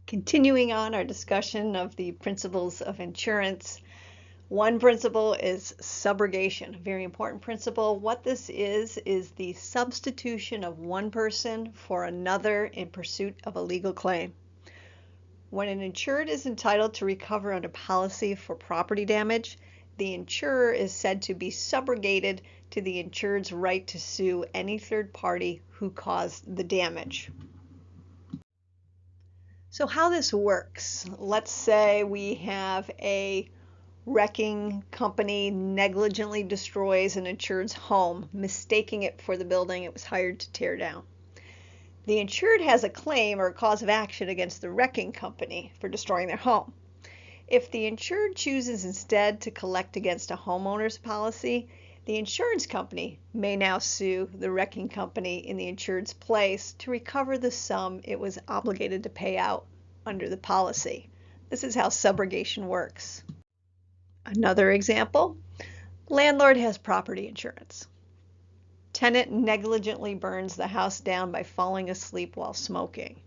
Continuing on our discussion of the principles of insurance, one principle is subrogation, a very important principle. What this is the substitution of one person for another in pursuit of a legal claim. When an insured is entitled to recover under policy for property damage, the insurer is said to be subrogated to the insured's right to sue any third party who caused the damage. So how this works, let's say we have a wrecking company negligently destroys an insured's home, mistaking it for the building it was hired to tear down. The insured has a claim or a cause of action against the wrecking company for destroying their home. If the insured chooses instead to collect against a homeowner's policy, the insurance company may now sue the wrecking company in the insured's place to recover the sum it was obligated to pay out under the policy. This is how subrogation works. Another example, landlord has property insurance. Tenant negligently burns the house down by falling asleep while smoking.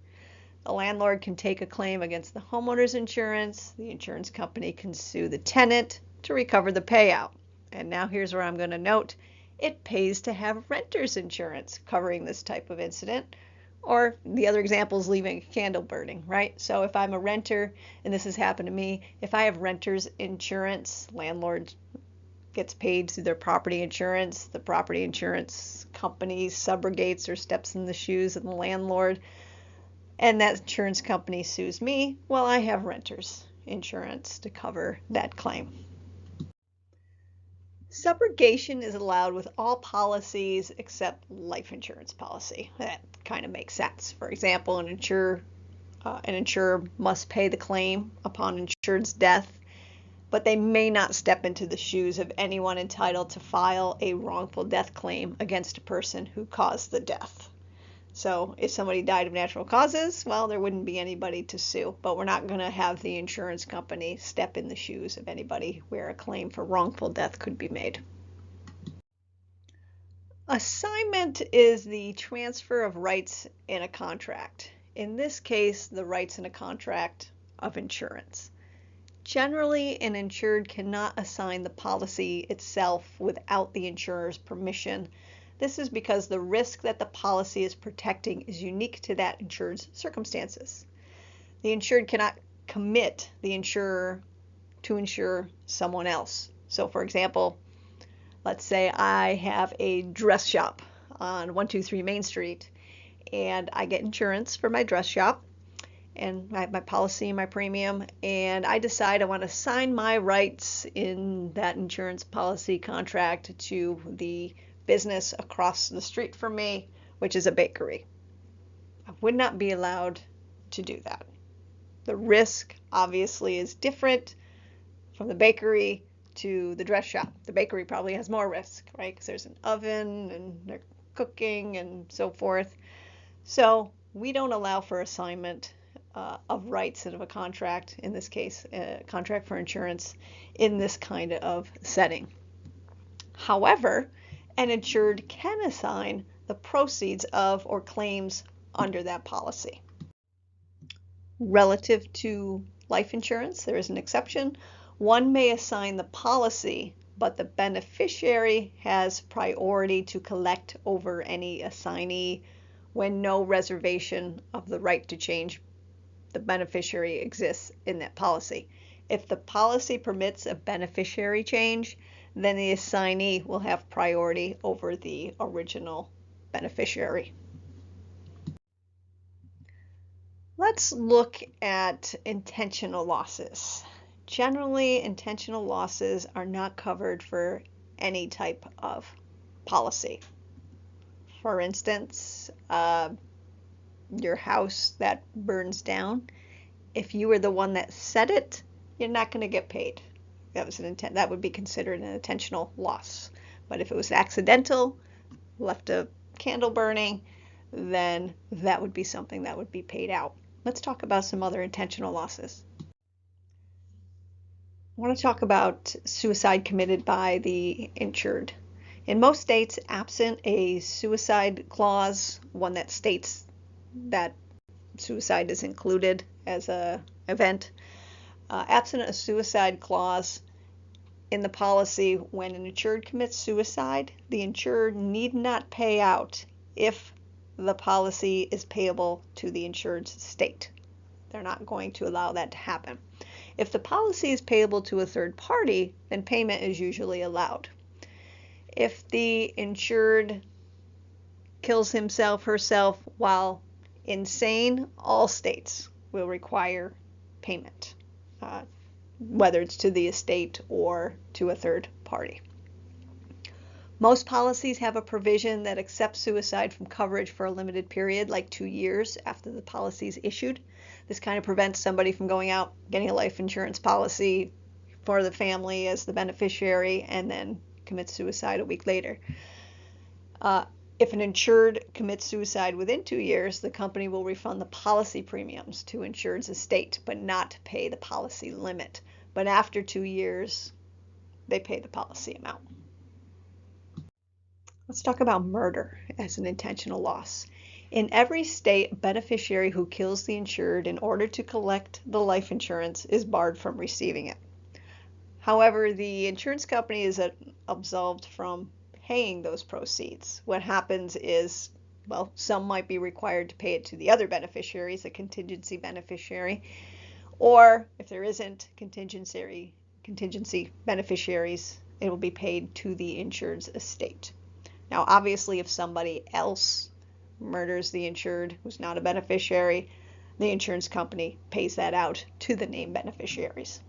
The landlord can take a claim against the homeowner's insurance. The insurance company can sue the tenant to recover the payout. And now here's where I'm going to note, it pays to have renter's insurance covering this type of incident. Or the other example is leaving a candle burning, right? So if I'm a renter, and this has happened to me, if I have renter's insurance, landlord gets paid through their property insurance. The property insurance company subrogates or steps in the shoes of the landlord, and that insurance company sues me. Well, I have renter's insurance to cover that claim. Subrogation is allowed with all policies except life insurance policy. That kind of makes sense. For example, an insurer must pay the claim upon insured's death, but they may not step into the shoes of anyone entitled to file a wrongful death claim against a person who caused the death. So if somebody died of natural causes, well, there wouldn't be anybody to sue, but we're not going to have the insurance company step in the shoes of anybody where a claim for wrongful death could be made. Assignment is the transfer of rights in a contract. In this case, the rights in a contract of insurance. Generally, an insured cannot assign the policy itself without the insurer's permission. This is because the risk that the policy is protecting is unique to that insured's circumstances. The insured cannot commit the insurer to insure someone else. So for example, let's say I have a dress shop on 123 Main Street, and I get insurance for my dress shop, and I have my policy and my premium, and I decide I want to assign my rights in that insurance policy contract to the business across the street from me, which is a bakery. I would not be allowed to do that. The risk obviously is different from the bakery to the dress shop. The bakery probably has more risk, right? Because there's an oven and they're cooking and so forth. So we don't allow for assignment of rights of a contract, in this case, a contract for insurance, in this kind of setting. However, an insured can assign the proceeds of or claims under that policy. Relative to life insurance, there is an exception. One may assign the policy, but the beneficiary has priority to collect over any assignee when no reservation of the right to change the beneficiary exists in that policy. If the policy permits a beneficiary change, then the assignee will have priority over the original beneficiary. Let's look at intentional losses. Generally, intentional losses are not covered for any type of policy. For instance, your house that burns down, if you were the one that set it, you're not going to get paid. That would be considered an intentional loss. But if it was accidental, left a candle burning, then that would be something that would be paid out. Let's talk about some other intentional losses. I want to talk about suicide committed by the insured. In most states, absent a suicide clause, one that states that suicide is included as a event. Absent a suicide clause in the policy, when an insured commits suicide, the insured need not pay out if the policy is payable to the insured's estate. They're not going to allow that to happen. If the policy is payable to a third party, then payment is usually allowed. If the insured kills himself, herself while insane, all states will require payment, whether it's to the estate or to a third party. Most policies have a provision that accepts suicide from coverage for a limited period, like 2 years after the policy is issued. This kind of prevents somebody from going out, getting a life insurance policy for the family as the beneficiary, and then commits suicide a week later. If an insured commits suicide within 2 years, the company will refund the policy premiums to insured's estate, but not pay the policy limit. But after 2 years, they pay the policy amount. Let's talk about murder as an intentional loss. In every state, a beneficiary who kills the insured in order to collect the life insurance is barred from receiving it. However, the insurance company is absolved from paying those proceeds. What happens is, well, some might be required to pay it to the other beneficiaries, a contingency beneficiary, or if there isn't contingency beneficiaries, it will be paid to the insured's estate. Now, obviously, if somebody else murders the insured who's not a beneficiary, the insurance company pays that out to the named beneficiaries.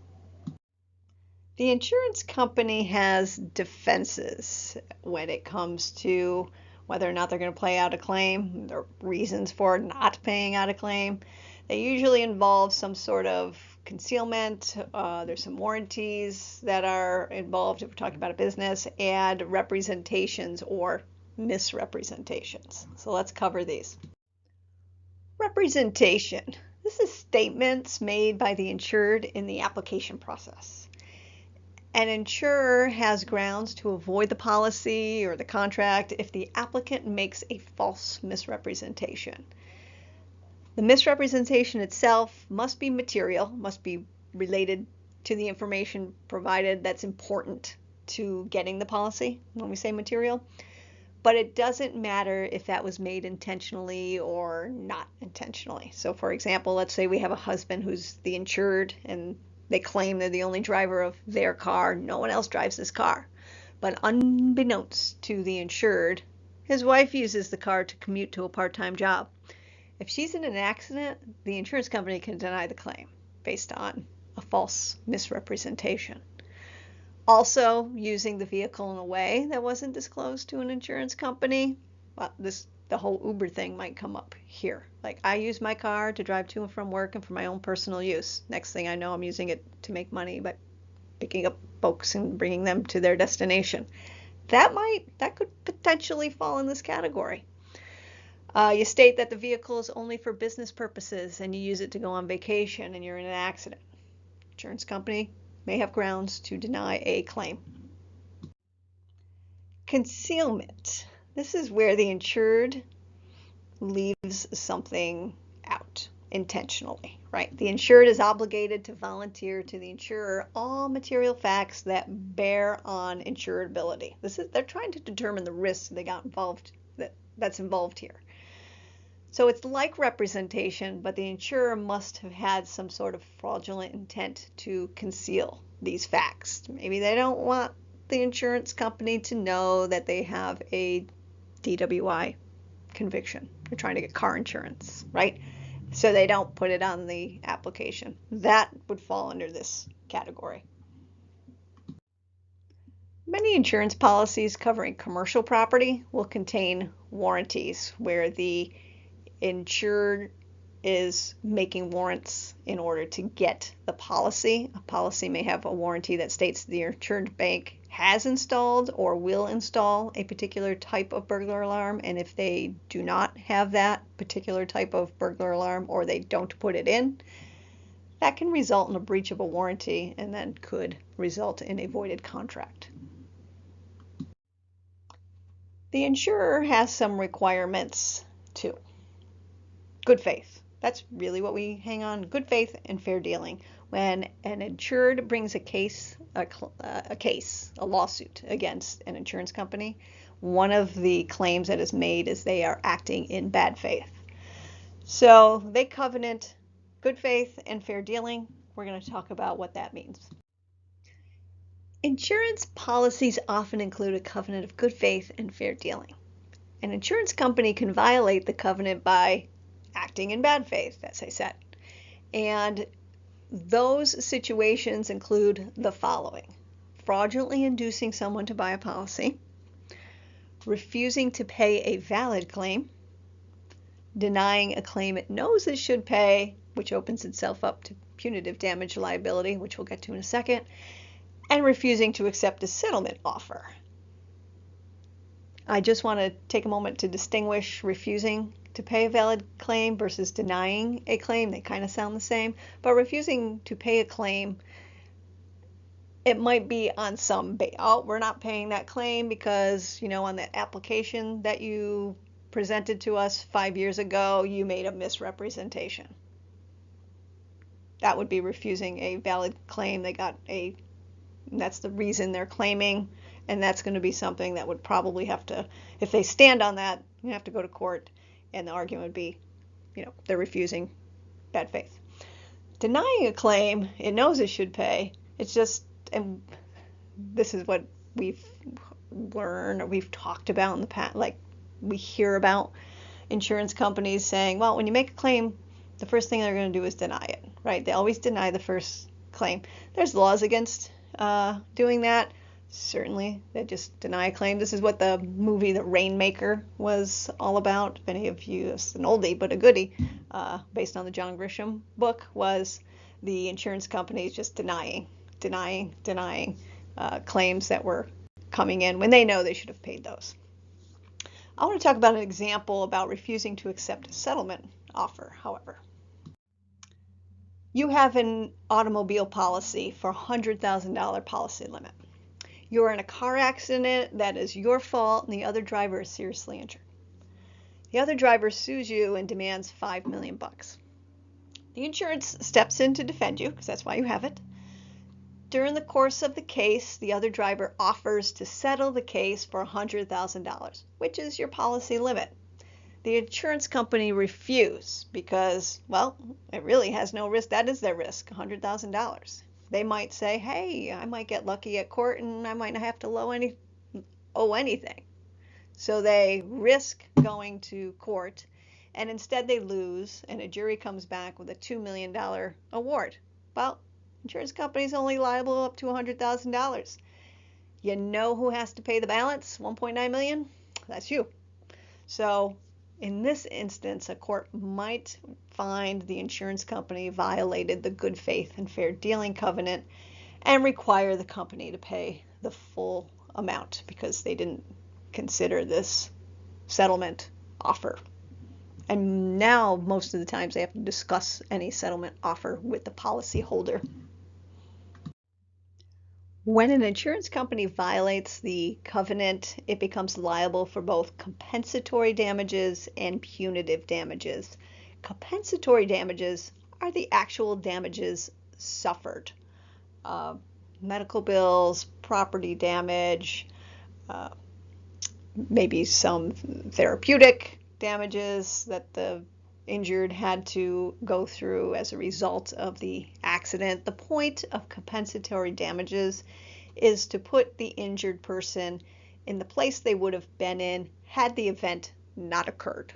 The insurance company has defenses when it comes to whether or not they're going to pay out a claim, the reasons for not paying out a claim. They usually involve some sort of concealment, there's some warranties that are involved if we're talking about a business, and representations or misrepresentations. So let's cover these. Representation. This is statements made by the insured in the application process. An insurer has grounds to avoid the policy or the contract if the applicant makes a false misrepresentation. The misrepresentation itself must be material, must be related to the information provided that's important to getting the policy when we say material. But it doesn't matter if that was made intentionally or not intentionally. So for example, let's say we have a husband who's the insured and they claim they're the only driver of their car. No one else drives this car. But unbeknownst to the insured, his wife uses the car to commute to a part-time job. If she's in an accident, the insurance company can deny the claim based on a false misrepresentation. Also, using the vehicle in a way that wasn't disclosed to an insurance company, well, the whole Uber thing might come up here. Like, I use my car to drive to and from work and for my own personal use. Next thing I know, I'm using it to make money by picking up folks and bringing them to their destination. That could potentially fall in this category. You state that the vehicle is only for business purposes and you use it to go on vacation and you're in an accident. Insurance company may have grounds to deny a claim. Concealment. This is where the insured leaves something out intentionally, right? The insured is obligated to volunteer to the insurer all material facts that bear on insurability. They're trying to determine the risks that's involved here. So it's like representation, but the insurer must have had some sort of fraudulent intent to conceal these facts. Maybe they don't want the insurance company to know that they have a DWI conviction. They're trying to get car insurance, right? So they don't put it on the application. That would fall under this category. Many insurance policies covering commercial property will contain warranties where the insured is making warrants in order to get the policy. A policy may have a warranty that states the insured bank has installed or will install a particular type of burglar alarm, and if they do not have that particular type of burglar alarm or they don't put it in, that can result in a breach of a warranty and then could result in a voided contract. The insurer has some requirements too. Good faith. That's really what we hang on, good faith and fair dealing. When an insured brings a lawsuit against an insurance company, one of the claims that is made is they are acting in bad faith. So they covenant good faith and fair dealing. We're going to talk about what that means. Insurance policies often include a covenant of good faith and fair dealing. An insurance company can violate the covenant by acting in bad faith, as I said. And those situations include the following: fraudulently inducing someone to buy a policy, refusing to pay a valid claim, denying a claim it knows it should pay, which opens itself up to punitive damage liability, which we'll get to in a second, and refusing to accept a settlement offer. I just want to take a moment to distinguish refusing to pay a valid claim versus denying a claim. They kind of sound the same, but refusing to pay a claim, it might be on some, we're not paying that claim because, on the application that you presented to us 5 years ago, you made a misrepresentation. That would be refusing a valid claim. That's the reason they're claiming, and that's going to be something that would probably have to, if they stand on that, you have to go to court, and the argument would be, they're refusing bad faith. Denying a claim it knows it should pay, it's just, and this is what we've learned or we've talked about in the past, like we hear about insurance companies saying, well, when you make a claim, the first thing they're going to do is deny it, right? They always deny the first claim. There's laws against doing that. Certainly, they just deny a claim. This is what the movie The Rainmaker was all about. If any of you, it's an oldie but a goodie, based on the John Grisham book, was the insurance companies just denying claims that were coming in when they know they should have paid those. I want to talk about an example about refusing to accept a settlement offer, however. You have an automobile policy for a $100,000 policy limit. You're in a car accident that is your fault and the other driver is seriously injured. The other driver sues you and demands $5 million. The insurance steps in to defend you, because that's why you have it. During the course of the case, the other driver offers to settle the case for $100,000, which is your policy limit. The insurance company refused because, well, it really has no risk. That is their risk, $100,000. They might say, hey, I might get lucky at court and I might not have to owe anything. So they risk going to court, and instead they lose, and a jury comes back with a $2 million award. Well, insurance company's only liable up to $100,000. You know who has to pay the balance, $1.9 million? That's you. So in this instance, a court might find the insurance company violated the good faith and fair dealing covenant and require the company to pay the full amount because they didn't consider this settlement offer. And now, most of the times, they have to discuss any settlement offer with the policyholder. When an insurance company violates the covenant, it becomes liable for both compensatory damages and punitive damages. Compensatory damages are the actual damages suffered. Medical bills, property damage, maybe some therapeutic damages that the injured had to go through as a result of the accident. The point of compensatory damages is to put the injured person in the place they would have been in had the event not occurred.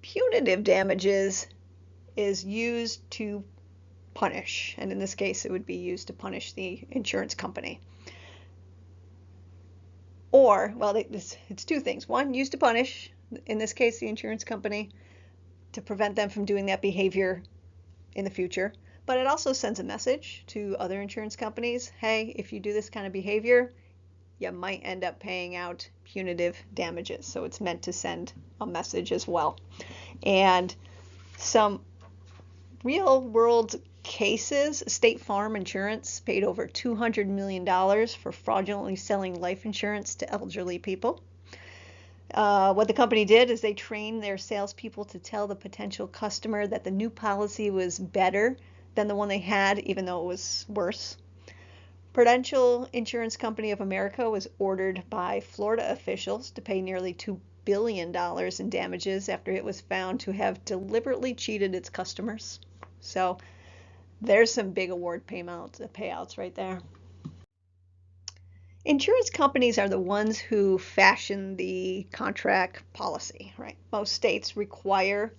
Punitive damages is used to punish, and in this case it would be used to punish the insurance company. Or, well, it's two things. One, used to punish, in this case the insurance company, to prevent them from doing that behavior in the future. But it also sends a message to other insurance companies, hey, if you do this kind of behavior, you might end up paying out punitive damages. So it's meant to send a message as well. And some real world cases, State Farm Insurance paid over $200 million for fraudulently selling life insurance to elderly people. What the company did is they trained their salespeople to tell the potential customer that the new policy was better than the one they had, even though it was worse. Prudential Insurance Company of America was ordered by Florida officials to pay nearly $2 billion in damages after it was found to have deliberately cheated its customers. So there's some big award payouts right there. Insurance companies are the ones who fashion the contract policy, right? Most states require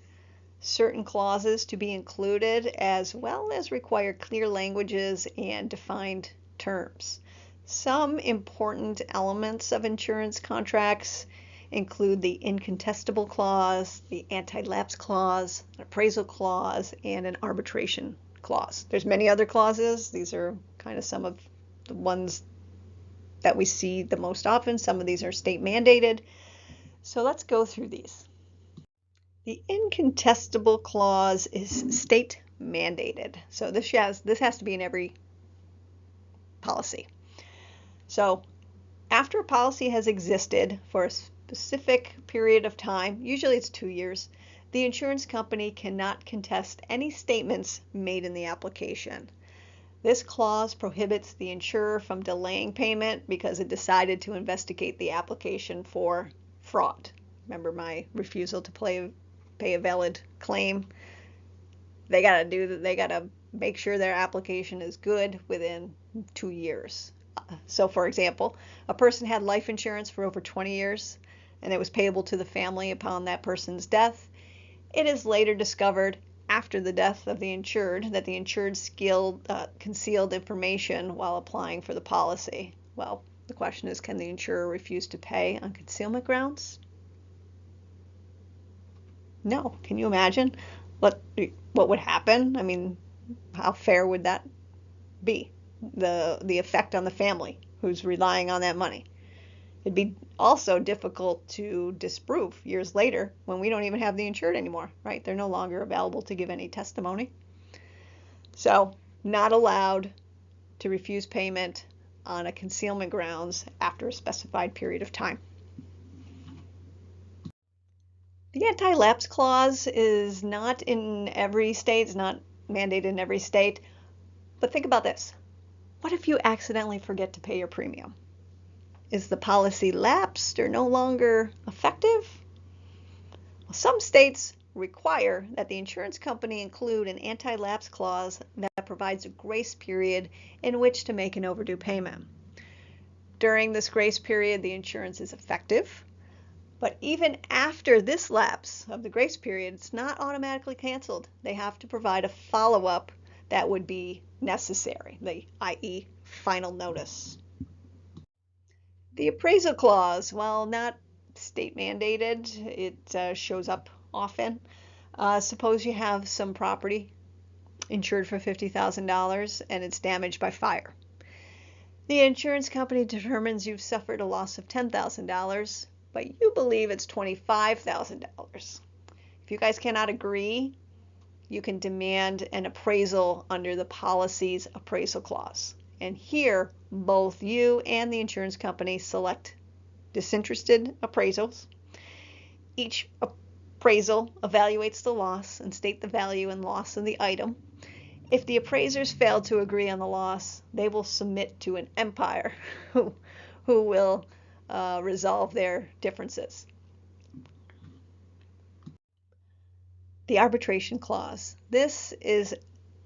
certain clauses to be included, as well as require clear languages and defined terms. Some important elements of insurance contracts include the incontestable clause, the anti-lapse clause, an appraisal clause, and an arbitration clause. There's many other clauses. These are kind of some of the ones that we see the most often. Some of these are state mandated. So let's go through these. The incontestable clause is state mandated. So this has to be in every policy. So after a policy has existed for a specific period of time, usually it's 2 years, the insurance company cannot contest any statements made in the application. This clause prohibits the insurer from delaying payment because it decided to investigate the application for fraud. Remember my refusal to pay a valid claim? They gotta make sure their application is good within 2 years. So for example, a person had life insurance for over 20 years and it was payable to the family upon that person's death. It is later discovered after the death of the insured that the insured concealed information while applying for the policy. Well, the question is, can the insurer refuse to pay on concealment grounds? No. Can you imagine what would happen? I mean, how fair would that be? The effect on the family who's relying on that money. It'd be also difficult to disprove years later when we don't even have the insured anymore, right? They're no longer available to give any testimony. So, not allowed to refuse payment on a concealment grounds after a specified period of time. The anti-lapse clause is not in every state, it's not mandated in every state, but think about this. What if you accidentally forget to pay your premium? Is the policy lapsed or no longer effective? Well, some states require that the insurance company include an anti-lapse clause that provides a grace period in which to make an overdue payment. During this grace period, the insurance is effective, but even after this lapse of the grace period, it's not automatically canceled. They have to provide a follow-up that would be necessary, i.e. final notice. The appraisal clause, while not state mandated, it shows up often. Suppose you have some property insured for $50,000 and it's damaged by fire. The insurance company determines you've suffered a loss of $10,000, but you believe it's $25,000. If you guys cannot agree, you can demand an appraisal under the policy's appraisal clause. And here, both you and the insurance company select disinterested appraisals. Each appraisal evaluates the loss and state the value and loss of the item. If the appraisers fail to agree on the loss, they will submit to an umpire who will resolve their differences. The arbitration clause. This is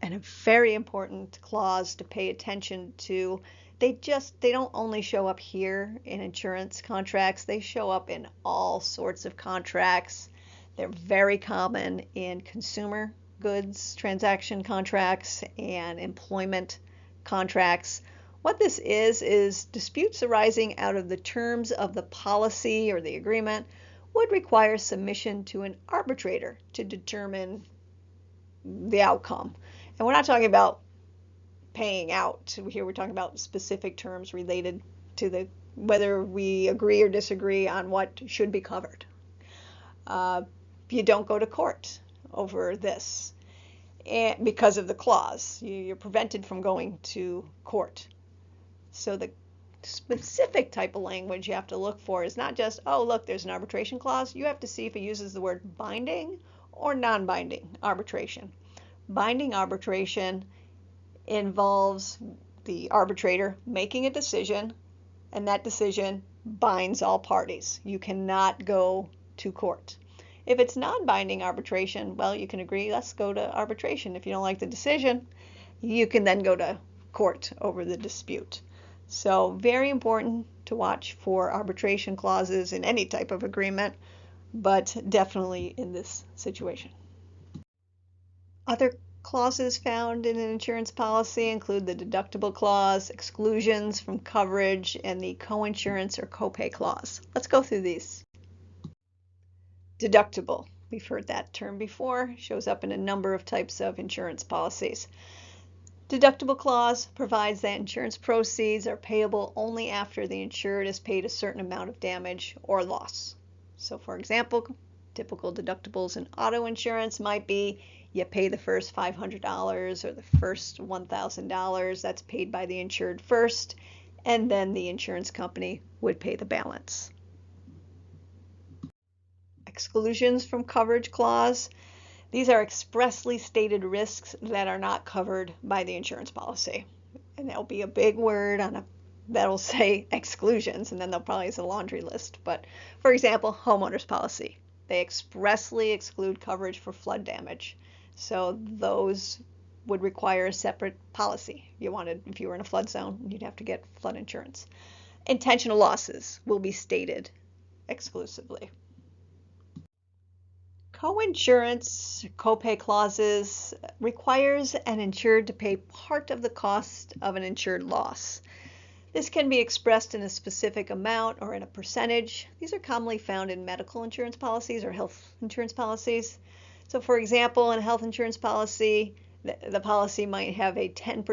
a very important clause to pay attention to. They don't only show up here in insurance contracts, they show up in all sorts of contracts. They're very common in consumer goods transaction contracts and employment contracts. What this is disputes arising out of the terms of the policy or the agreement would require submission to an arbitrator to determine the outcome. And we're not talking about paying out. Here we're talking about specific terms related to whether we agree or disagree on what should be covered. You don't go to court over this because of the clause. You're prevented from going to court. So the specific type of language you have to look for is not just, oh, look, there's an arbitration clause. You have to see if it uses the word binding or non-binding arbitration. Binding arbitration involves the arbitrator making a decision, and that decision binds all parties. You cannot go to court. If it's non-binding arbitration, well, you can agree, let's go to arbitration. If you don't like the decision, you can then go to court over the dispute. So very important to watch for arbitration clauses in any type of agreement, but definitely in this situation. Other clauses found in an insurance policy include the deductible clause, exclusions from coverage, and the coinsurance or copay clause. Let's go through these. Deductible. We've heard that term before. Shows up in a number of types of insurance policies. Deductible clause provides that insurance proceeds are payable only after the insured has paid a certain amount of damage or loss. So for example, typical deductibles in auto insurance might be you pay the first $500 or the first $1,000. That's paid by the insured first, and then the insurance company would pay the balance. Exclusions from coverage clause. These are expressly stated risks that are not covered by the insurance policy. And there'll be a big word that'll say exclusions, and then they'll probably use a laundry list. But for example, homeowners policy. They expressly exclude coverage for flood damage. So those would require a separate policy. If you were in a flood zone, you'd have to get flood insurance. Intentional losses will be stated exclusively. Coinsurance copay clauses requires an insured to pay part of the cost of an insured loss. This can be expressed in a specific amount or in a percentage. These are commonly found in medical insurance policies or health insurance policies. So for example, in a health insurance policy, the policy might have a 10%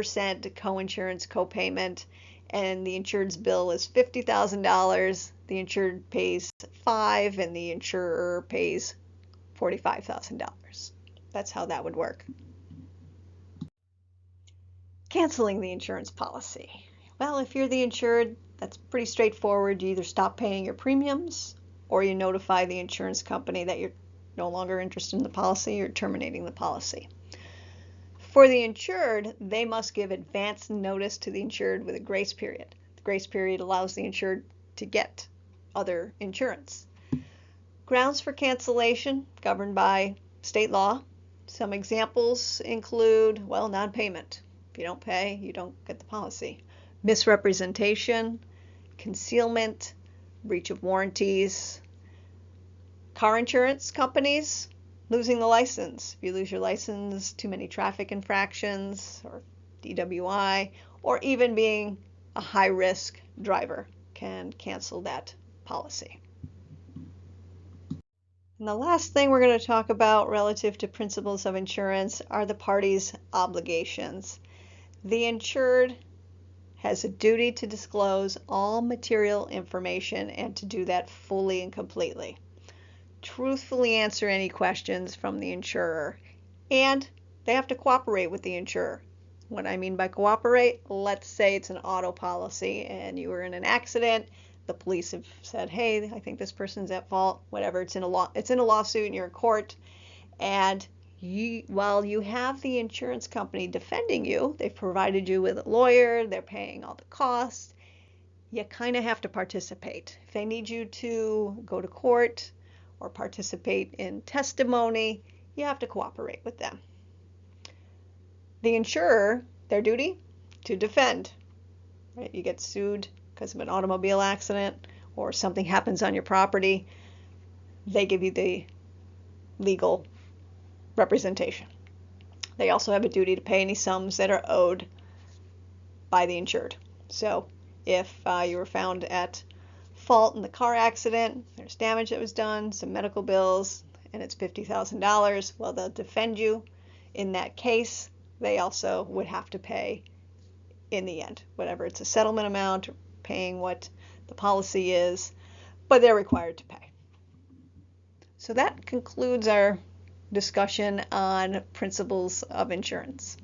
coinsurance copayment, and the insured's bill is $50,000. The insured pays $5,000 and the insurer pays $45,000. That's how that would work. Canceling the insurance policy. Well, if you're the insured, that's pretty straightforward. You either stop paying your premiums or you notify the insurance company that you're no longer interested in the policy, you're terminating the policy. For the insured, they must give advance notice to the insured with a grace period. The grace period allows the insured to get other insurance. Grounds for cancellation governed by state law. Some examples include, well, non-payment. If you don't pay, you don't get the policy. Misrepresentation, concealment, breach of warranties. Car insurance companies, losing the license. If you lose your license, too many traffic infractions, or DWI, or even being a high-risk driver can cancel that policy. And the last thing we're going to talk about relative to principles of insurance are the parties' obligations. The insured has a duty to disclose all material information and to do that fully and completely. Truthfully answer any questions from the insurer, and they have to cooperate with the insurer. What I mean by cooperate, let's say it's an auto policy and you were in an accident. The police have said, hey, I think this person's at fault, whatever. It's in a lawsuit and you're in court. And while you have the insurance company defending you, they've provided you with a lawyer, they're paying all the costs, you kind of have to participate. If they need you to go to court or participate in testimony, you have to cooperate with them. The insurer, their duty, to defend. Right? You get sued because of an automobile accident or something happens on your property, they give you the legal representation. They also have a duty to pay any sums that are owed by the insured. So if you were found at fault in the car accident, there's damage that was done, some medical bills, and it's $50,000, well, they'll defend you in that case. They also would have to pay in the end, whatever it's a settlement amount or paying what the policy is, but they're required to pay. So that concludes our discussion on principles of insurance.